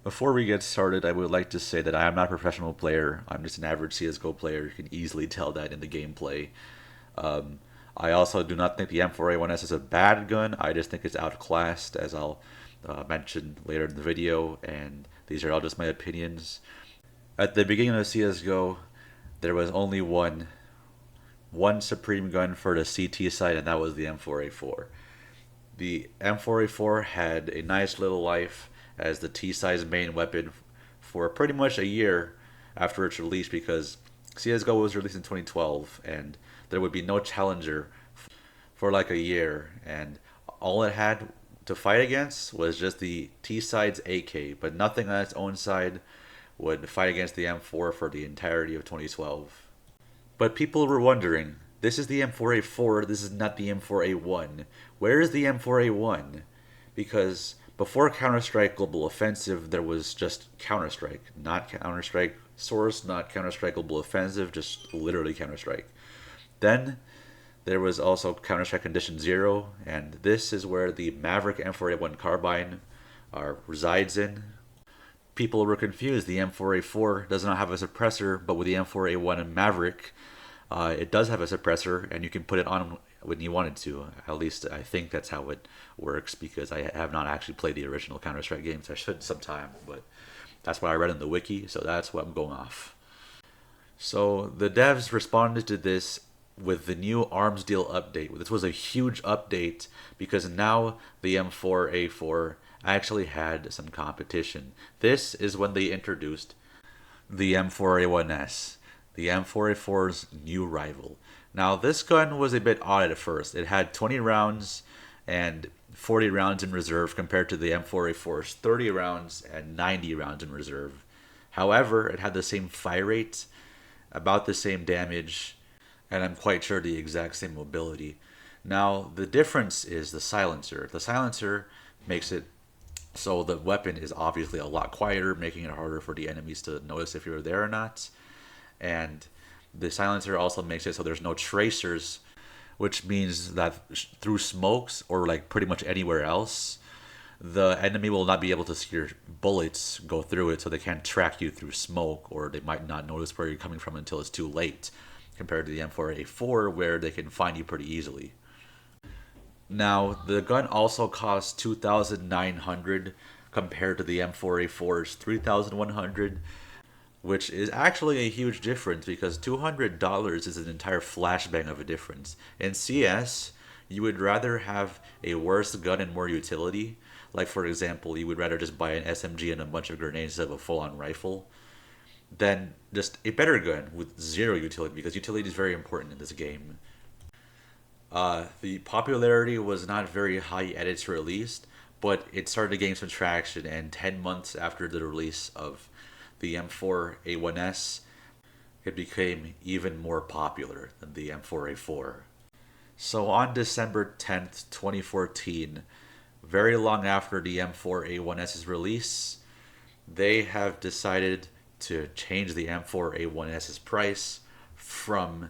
Before we get started, I would like to say that I am not a professional player. I'm just an average CSGO player. You can easily tell that in the gameplay. Um, I also do not think the M4A1-S is a bad gun. I just think it's outclassed, as I'll mention later in the video, and these are all just my opinions. At the beginning of CSGO, there was only one supreme gun for the CT side, and that was the M4A4. The M4A4 had a nice little life as the T-size main weapon for pretty much a year after its release because CSGO was released in 2012 and there would be no challenger for like a year, and all it had to fight against was just the T-side's AK, but nothing on its own side would fight against the M4 for the entirety of 2012. But people were wondering, this is the M4A4, this is not the M4A1. Where is the M4A1? Because before Counter-Strike Global Offensive, there was just Counter-Strike. Not Counter-Strike Source, not Counter-Strike Global Offensive, just literally Counter-Strike. Then there was also Counter-Strike Condition Zero, and this is where the Maverick M4A1 carbine resides in. People were confused. The M4A4 does not have a suppressor, but with the M4A1 and Maverick, it does have a suppressor, and you can put it on when you wanted to. At least I think that's how it works, because I have not actually played the original Counter-Strike games. I should sometime, but that's what I read in the wiki, so that's what I'm going off. So the devs responded to this with the new arms deal update. This was a huge update because now the M4A4 actually had some competition. This is when they introduced the M4A1-S, the M4A4's new rival. Now, this gun was a bit odd at first. It had 20 rounds and 40 rounds in reserve compared to the M4A4's 30 rounds and 90 rounds in reserve. However, it had the same fire rate, about the same damage, and I'm quite sure the exact same mobility. Now, the difference is the silencer. The silencer makes it so the weapon is obviously a lot quieter, making it harder for the enemies to notice if you're there or not. And the silencer also makes it so there's no tracers, which means that through smokes or like pretty much anywhere else, the enemy will not be able to see your bullets go through it, so they can't track you through smoke, or they might not notice where you're coming from until it's too late, compared to the M4A4 where they can find you pretty easily. Now, the gun also costs 2,900 compared to the M4A4's 3,100, which is actually a huge difference because $200 is an entire flashbang of a difference. In CS, you would rather have a worse gun and more utility. Like, for example, you would rather just buy an SMG and a bunch of grenades instead of a full-on rifle than just a better gun with zero utility, because utility is very important in this game. The popularity was not very high at its release, but it started to gain some traction, and 10 months after the release of the M4A1-S, it became even more popular than the M4A4. So on December 10th, 2014, very long after the M4A1-S's release, they have decided to change the M4A1-S's price from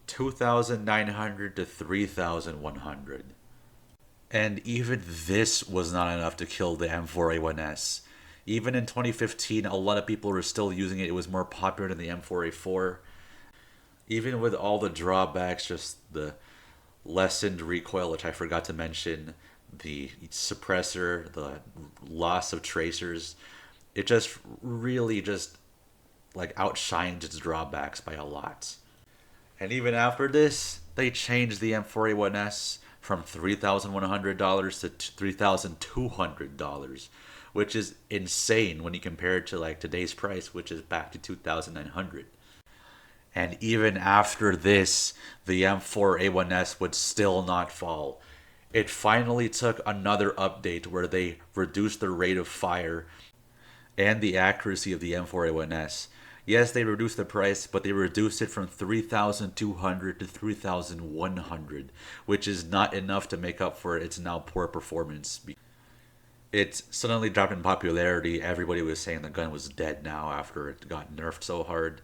2,900 to 3,100. And even this was not enough to kill the M4A1-S. Even in 2015, a lot of people were still using it. It was more popular than the M4A4. Even with all the drawbacks, just the lessened recoil, which I forgot to mention, the suppressor, the loss of tracers, it just really just like outshined its drawbacks by a lot. And even after this, they changed the M4A1-S from $3,100 to $3,200, which is insane when you compare it to like today's price, which is back to 2,900. And even after this, the M4A1-S would still not fall. It finally took another update where they reduced the rate of fire and the accuracy of the M4A1-S. Yes, they reduced the price, but they reduced it from 3,200 to 3,100, which is not enough to make up for its now poor performance. It suddenly dropped in popularity. Everybody was saying the gun was dead now after it got nerfed so hard.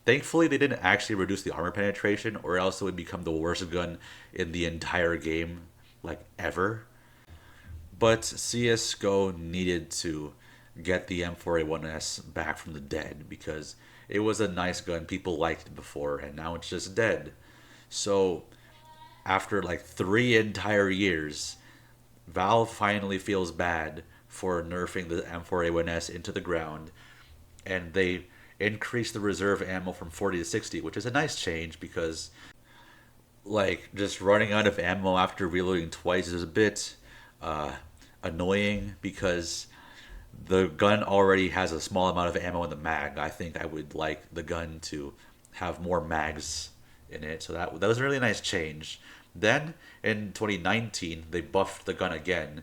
Thankfully, they didn't actually reduce the armor penetration, or else it would become the worst gun in the entire game, like ever. But CSGO needed to get the M4A1-S back from the dead because it was a nice gun. People liked it before, and now it's just dead. So after like 3 entire years, Valve finally feels bad for nerfing the M4A1S into the ground, and they increased the reserve ammo from 40 to 60, which is a nice change because like just running out of ammo after reloading twice is a bit uh, annoying because the gun already has a small amount of ammo in the mag. I think I would like the gun to have more mags in it. So that was a really nice change. Then in 2019, they buffed the gun again,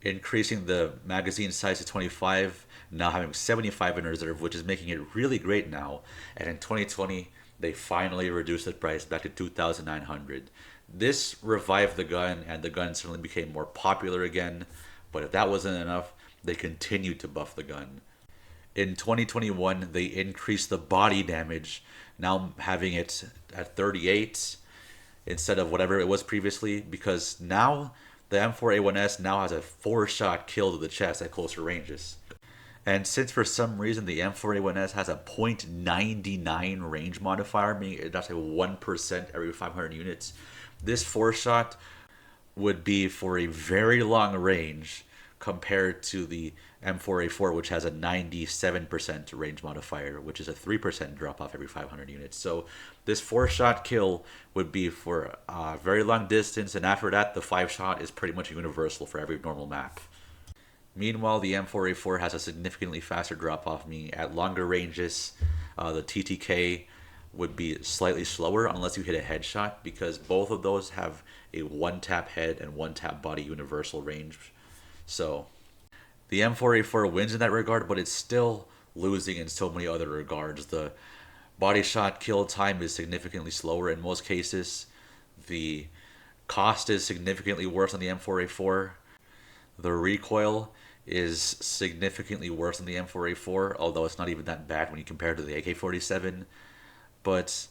increasing the magazine size to 25, now having 75 in reserve, which is making it really great now. And in 2020, they finally reduced the price back to 2,900. This revived the gun, and the gun suddenly became more popular again. But if that wasn't enough, they continued to buff the gun. In 2021, they increased the body damage, now having it at 38 instead of whatever it was previously, because now the M4A1S now has a 4-shot kill to the chest at closer ranges. And since for some reason the M4A1S has a .99 range modifier, meaning that's a 1% every 500 units, this 4-shot would be for a very long range compared to the M4A4, which has a 97% range modifier, which is a 3% drop off every 500 units. So this 4-shot kill would be for a very long distance, and after that, the 5-shot is pretty much universal for every normal map. Meanwhile, the M4A4 has a significantly faster drop off, meaning at longer ranges, the TTK would be slightly slower unless you hit a headshot, because both of those have a 1-tap head and 1-tap body universal range. So the M4A4 wins in that regard, but it's still losing in so many other regards. The body shot kill time is significantly slower in most cases. The cost is significantly worse on the M4A4. The recoil is significantly worse than the M4A4, although it's not even that bad when you compare it to the AK-47. But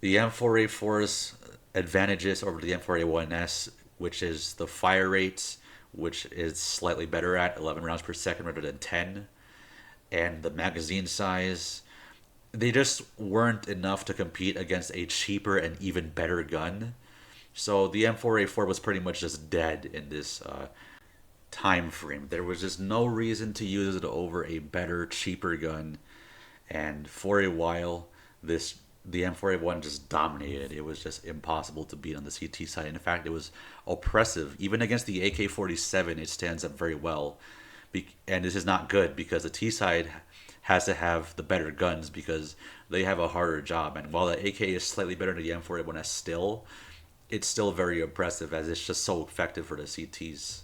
the M4A4's advantages over the M4A1S, which is the fire rate, which is slightly better at 11 rounds per second rather than 10, and the magazine size, they just weren't enough to compete against a cheaper and even better gun. So the M4A4 was pretty much just dead in this time frame. There was just no reason to use it over a better, cheaper gun, and for a while, the M4A1 just dominated. It was just impossible to beat on the CT side. In fact, it was oppressive. Even against the AK-47, it stands up very well. And this is not good because the T side has to have the better guns because they have a harder job. And while the AK is slightly better than the M4A1S still, it's still very oppressive as it's just so effective for the CTs.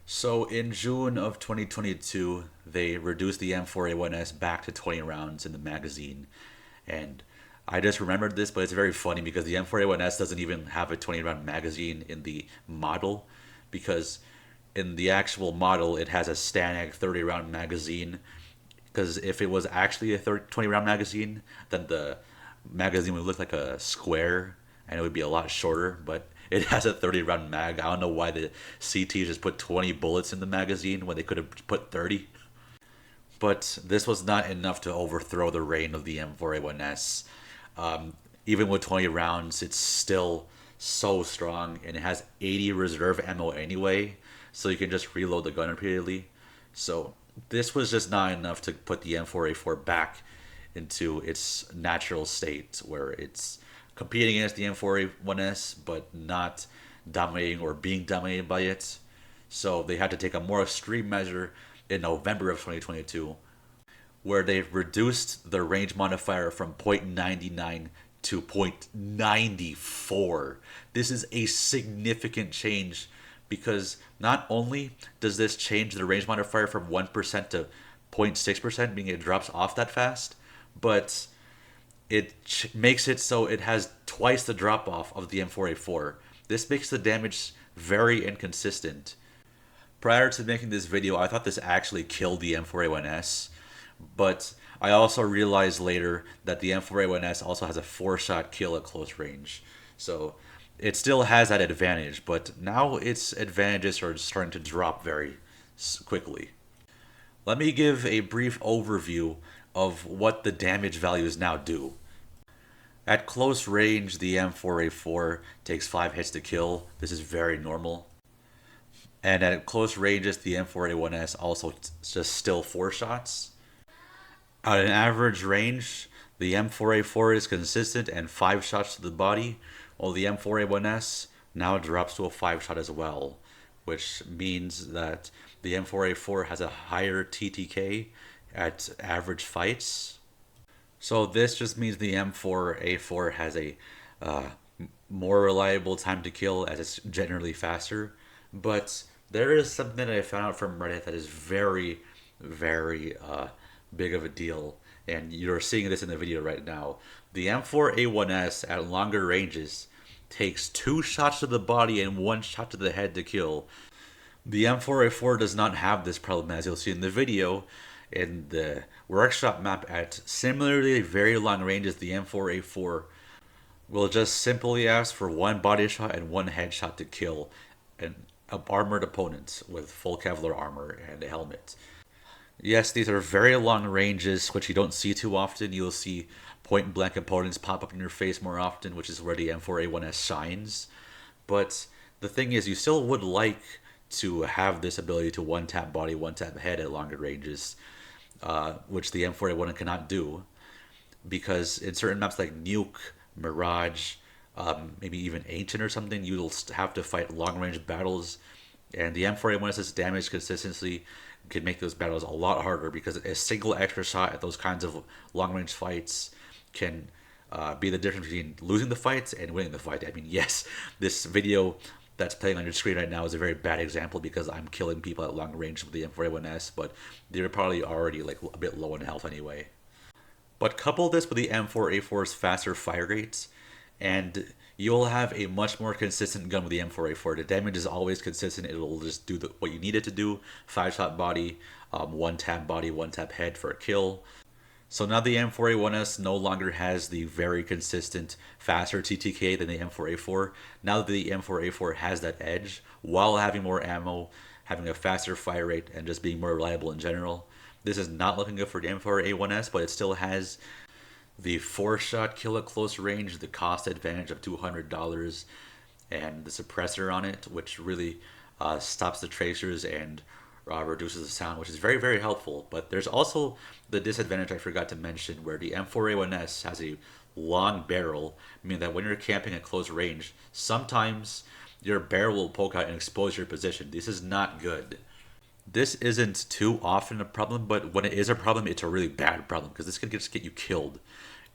So in June of 2022, they reduced the M4A1S back to 20 rounds in the magazine. And I just remembered this, but it's very funny because the M4A1S doesn't even have a 20 round magazine in the model, because in the actual model it has a STANAG 30 round magazine. Because if it was actually a 20 round magazine, then the magazine would look like a square and it would be a lot shorter, but it has a 30 round mag. I don't know why the CT just put 20 bullets in the magazine when they could have put 30. But this was not enough to overthrow the reign of the M4A1S. Even with 20 rounds, it's still so strong, and it has 80 reserve ammo anyway, so you can just reload the gun repeatedly. So this was just not enough to put the M4A4 back into its natural state, where it's competing against the M4A1S, but not dominating or being dominated by it. So they had to take a more extreme measure in November of 2022, where they reduced the range modifier from .99 to .94. This is a significant change because not only does this change the range modifier from 1% to 0.6%, meaning it drops off that fast, but it makes it so it has twice the drop off of the M4A4. This makes the damage very inconsistent. Prior to making this video, I thought this actually killed the M4A1S, but I also realized later that the M4A1S also has a 4-shot kill at close range. So it still has that advantage, but now its advantages are starting to drop very quickly. Let me give a brief overview of what the damage values now do. At close range, the M4A4 takes 5 hits to kill. This is very normal. And at close ranges, the M4A1-S also just still 4 shots. At an average range, the M4A4 is consistent and 5 shots to the body, while the M4A1-S now drops to a 5 shot as well, which means that the M4A4 has a higher TTK at average fights. So this just means the M4A4 has a uh, more reliable time to kill as it's generally faster. But there is something that I found out from Reddit that is very, very big of a deal. And you're seeing this in the video right now. The M4A1-S at longer ranges takes 2 shots to the body and 1 shot to the head to kill. The M4A4 does not have this problem, as you'll see in the video. In the workshop map at similarly very long ranges, the M4A4 will just simply ask for 1 body shot and 1 headshot to kill an armored opponent with full Kevlar armor and a helmet. Yes, these are very long ranges, which you don't see too often. You'll see point blank opponents pop up in your face more often, which is where the M4A1-S shines. But the thing is, you still would like to have this ability to one tap body, one tap head at longer ranges, which the M4A1 cannot do, because in certain maps like Nuke, Mirage, maybe even Ancient or something, you'll have to fight long range battles, and the M4A1's damage consistency can make those battles a lot harder, because a single extra shot at those kinds of long range fights can be the difference between losing the fight and winning the fight. I mean, yes, this video that's playing on your screen right now is a very bad example because I'm killing people at long range with the M4A1-S, but they're probably already like a bit low in health anyway. But couple this with the M4A4's faster fire rates, and you'll have a much more consistent gun with the M4A4. The damage is always consistent. It'll just do what you need it to do. 5-shot body, 1-tap body, 1-tap head for a kill. So now the M4A1-S no longer has the very consistent faster TTK than the M4A4. Now that the M4A4 has that edge, while having more ammo, having a faster fire rate, and just being more reliable in general. This is not looking good for the M4A1-S, but it still has the 4-shot kill at close range, the cost advantage of $200, and the suppressor on it, which really stops the tracers and reduces the sound, which is very, very helpful. But there's also the disadvantage I forgot to mention, where the M4A1-S has a long barrel, meaning that when you're camping at close range, sometimes your barrel will poke out and expose your position. This is not good. This isn't too often a problem, but when it is a problem, it's a really bad problem, because this can just get you killed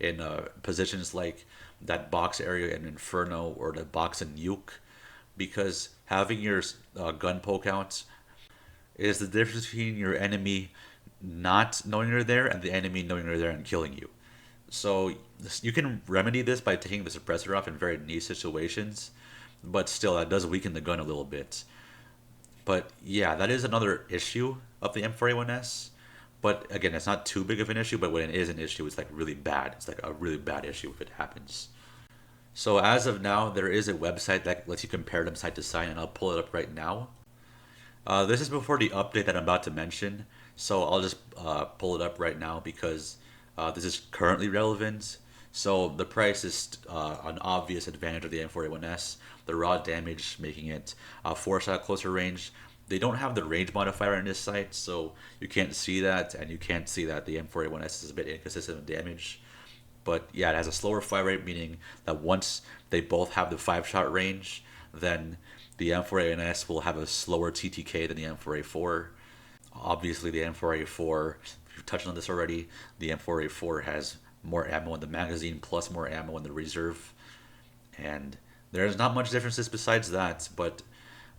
in positions like that box area in Inferno or the box in Nuke, because having your gun poke out is the difference between your enemy not knowing you're there and the enemy knowing you're there and killing you. So you can remedy this by taking the suppressor off in very niche situations, but still that does weaken the gun a little bit. But yeah, that is another issue of the M4A1-S. But again, it's not too big of an issue, but when it is an issue, it's like really bad. It's like a really bad issue if it happens. So as of now, there is a website that lets you compare them side to side, and I'll pull it up right now. This is before the update that I'm about to mention, so I'll just pull it up right now because this is currently relevant. So the price is an obvious advantage of the M4A1-S. The raw damage making it 4-shot closer range. They don't have the range modifier on this site, so you can't see that, and you can't see that the M4A1-S is a bit inconsistent with damage. But yeah, it has a slower fire rate, meaning that once they both have the 5-shot range, then the M4A1-S will have a slower TTK than the M4A4. Obviously, the M4A4, we've touched on this already, the M4A4 has more ammo in the magazine plus more ammo in the reserve. And there's not much differences besides that, but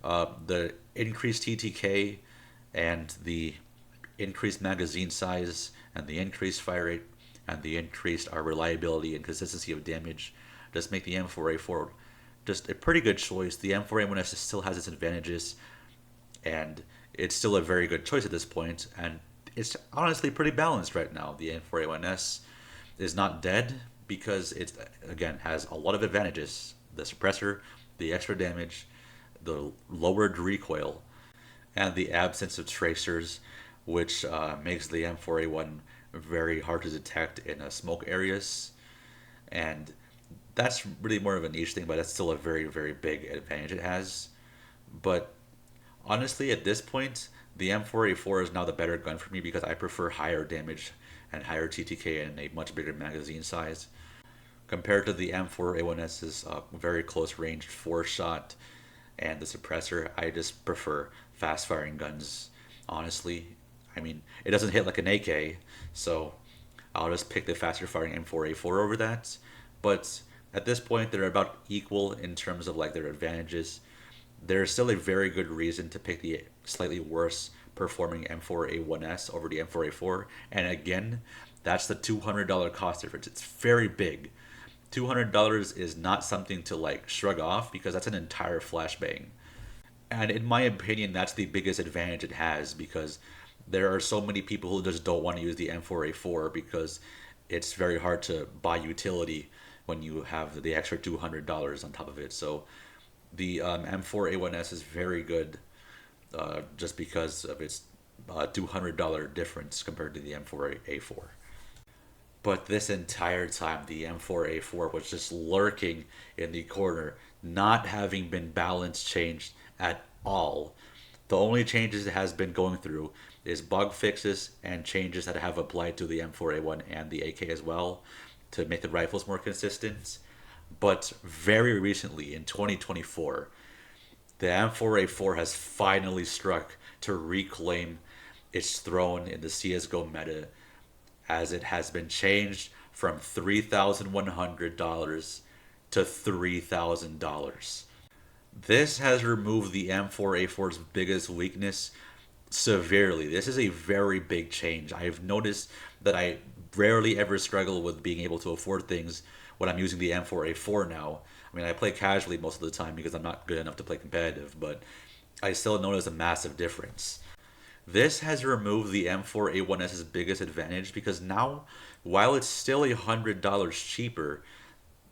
the increased TTK and the increased magazine size and the increased fire rate and the increased reliability and consistency of damage just make the M4A4 just a pretty good choice. The M4A1-S still has its advantages, and it's still a very good choice at this point, and it's honestly pretty balanced right now. The M4A1-S is not dead because it, again, has a lot of advantages. The suppressor, the extra damage, the lowered recoil, and the absence of tracers which makes the M4A1 very hard to detect in smoke areas. And that's really more of a niche thing, but that's still a very, very big advantage it has. But honestly, at this point, the M4A4 is now the better gun for me because I prefer higher damage and higher TTK and a much bigger magazine size compared to the M4A1S's very close range 4 shot and the suppressor. I just prefer fast firing guns, honestly. I mean, it doesn't hit like an AK, so I'll just pick the faster firing M4A4 over that. But at this point, they're about equal in terms of like their advantages. There's still a very good reason to pick the slightly worse performing M4A1S over the M4A4. And again, that's the $200 cost difference. It's very big. $200 is not something to like shrug off because that's an entire flashbang. And in my opinion, that's the biggest advantage it has because there are so many people who just don't want to use the M4A4 because it's very hard to buy utility when you have the extra $200 on top of it. So the M4A1S is very good just because of its $200 difference compared to the M4A4. But this entire time, the M4A4 was just lurking in the corner, not having been balance changed at all. The only changes it has been going through is bug fixes and changes that have applied to the M4A1 and the AK as well to make the rifles more consistent. But very recently, in 2024, the M4A4 has finally struck to reclaim its throne in the CSGO meta as it has been changed from $3,100 to $3,000. This has removed the M4A4's biggest weakness severely. This is a very big change. I've noticed that I rarely ever struggle with being able to afford things when I'm using the M4A4 now. I mean, I play casually most of the time because I'm not good enough to play competitive, but I still notice a massive difference. This has removed the M4A1S's biggest advantage because now, while it's still $100 cheaper,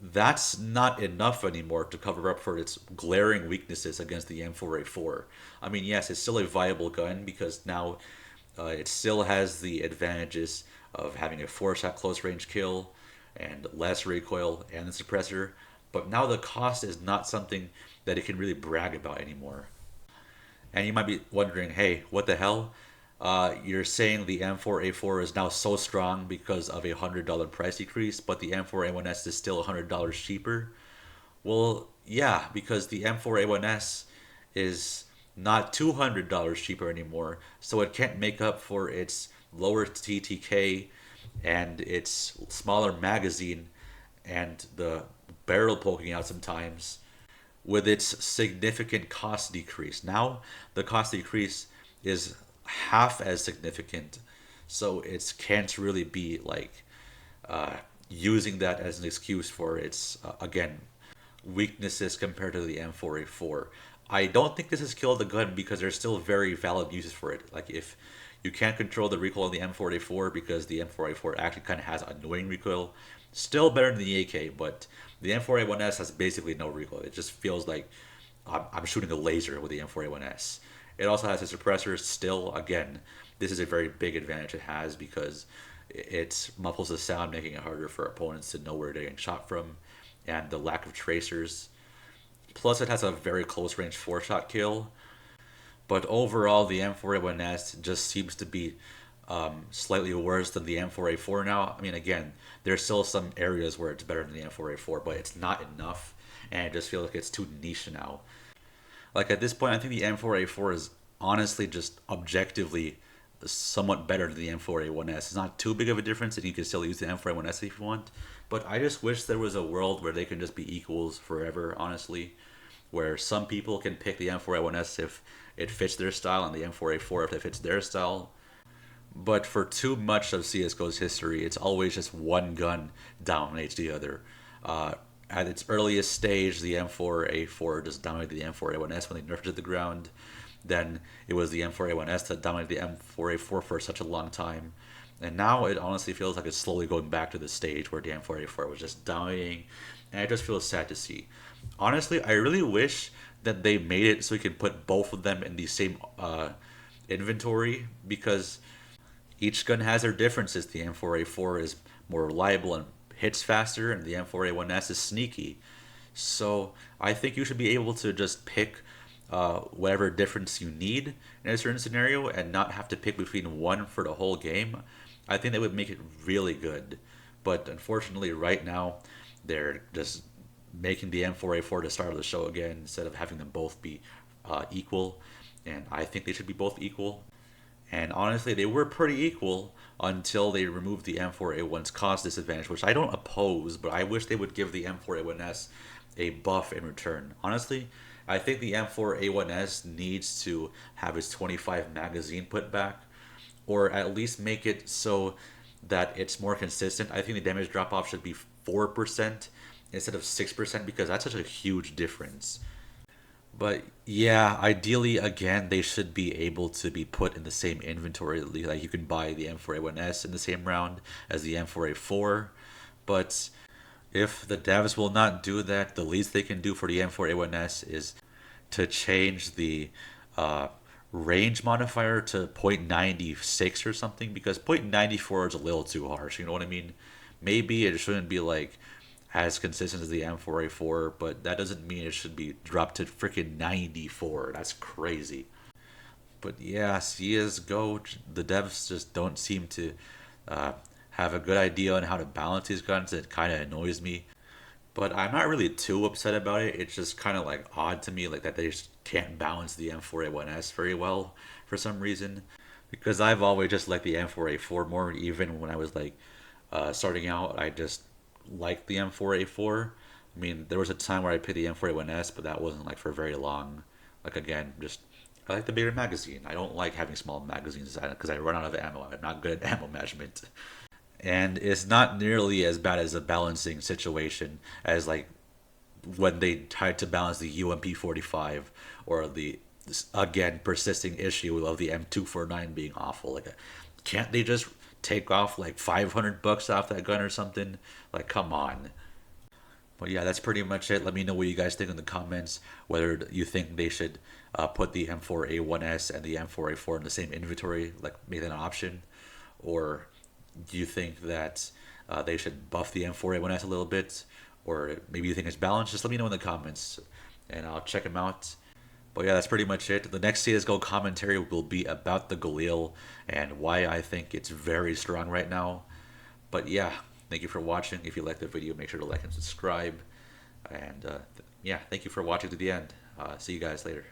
that's not enough anymore to cover up for its glaring weaknesses against the M4A4. I mean, yes, it's still a viable gun because now it still has the advantages of having a 4 shot close range kill and less recoil and the suppressor, but now the cost is not something that it can really brag about anymore. And you might be wondering, hey, what the hell? You're saying the M4A4 is now so strong because of a $100 price decrease, but the M4A1S is still $100 cheaper? Well, yeah, because the M4A1S is not $200 cheaper anymore, so it can't make up for its lower TTK and its smaller magazine and the barrel poking out sometimes with its significant cost decrease. Now the cost decrease is half as significant, so it can't really be like using that as an excuse for its again weaknesses compared to the M4A4. I don't think this has killed the gun because there's still very valid uses for it. Like if you can't control the recoil of the M4A4 because the M4A4 actually kind of has annoying recoil, still better than the AK, but the M4A1S has basically no recoil. It just feels like I'm shooting a laser with the M4A1S. It also has a suppressor still. Again, this is a very big advantage it has because it muffles the sound, making it harder for opponents to know where they're getting shot from, and the lack of tracers. Plus, it has a very close range 4 shot kill. But overall, the M4A1S just seems to be slightly worse than the M4A4 now. I mean, again, there's still some areas where it's better than the M4A4, but it's not enough, and it just feels like it's too niche now. Like at this point, I think the M4A4 is honestly just objectively somewhat better than the M4A1S. It's not too big of a difference, and you can still use the M4A1S if you want. But I just wish there was a world where they can just be equals forever, honestly, where some people can pick the M4A1S if it fits their style and the M4A4 if it fits their style. But for too much of CSGO's history, it's always just one gun dominates the other. At its earliest stage, the M4A4 just dominated the M4A1S when they nerfed it to the ground. Then it was the M4A1S that dominated the M4A4 for such a long time. And now it honestly feels like it's slowly going back to the stage where the M4A4 was just dominating. And it just feels sad to see. Honestly, I really wish that they made it so you could put both of them in the same inventory because each gun has their differences. The M4A4 is more reliable and hits faster, and the M4A1S is sneaky. So I think you should be able to just pick whatever difference you need in a certain scenario and not have to pick between one for the whole game. I think that would make it really good. But unfortunately, right now, they're just making the M4A4 the start of the show again instead of having them both be equal. And I think they should be both equal. And honestly, they were pretty equal until they removed the M4A1's cost disadvantage, which I don't oppose, but I wish they would give the M4A1S a buff in return. Honestly, I think the M4A1S needs to have its 25 magazine put back, or at least make it so that it's more consistent. I think the damage drop off should be 4% instead of 6% because that's such a huge difference. But yeah, ideally, again, they should be able to be put in the same inventory. Like you can buy the M4A1S in the same round as the M4A4. But if the devs will not do that, the least they can do for the M4A1S is to change the uh, range modifier to 0.96 or something because 0.94 is a little too harsh. You know what I mean? Maybe it shouldn't be like as consistent as the M4A4, but that doesn't mean it should be dropped to freaking 94. That's crazy. But yeah, CSGO, the devs just don't seem to uh, have a good idea on how to balance these guns. It kind of annoys me. But I'm not really too upset about it. It's just kind of like odd to me, like that they just can't balance the M4A1S very well for some reason. Because I've always just liked the M4A4 more, even when I was like starting out. I just liked the M4A4. I mean, there was a time where I picked the M4A1S, but that wasn't like for very long. Like again, just I like the bigger magazine. I don't like having small magazines because I run out of ammo. I'm not good at ammo management. And it's not nearly as bad as a balancing situation as like when they tried to balance the UMP45 or the again persisting issue of the M249 being awful. Like, can't they just take off like $500 off that gun or something? Like, come on. But yeah, that's pretty much it. Let me know what you guys think in the comments. Whether you think they should put the M4A1S and the M4A4 in the same inventory, like make that an option, or do you think that they should buff the M4A1S a little bit, or maybe you think it's balanced? Just let me know in the comments, and I'll check them out. But yeah, that's pretty much it. The next CSGO commentary will be about the Galil and why I think it's very strong right now. But yeah, thank you for watching. If you liked the video, make sure to like and subscribe. And yeah, thank you for watching to the end. See you guys later.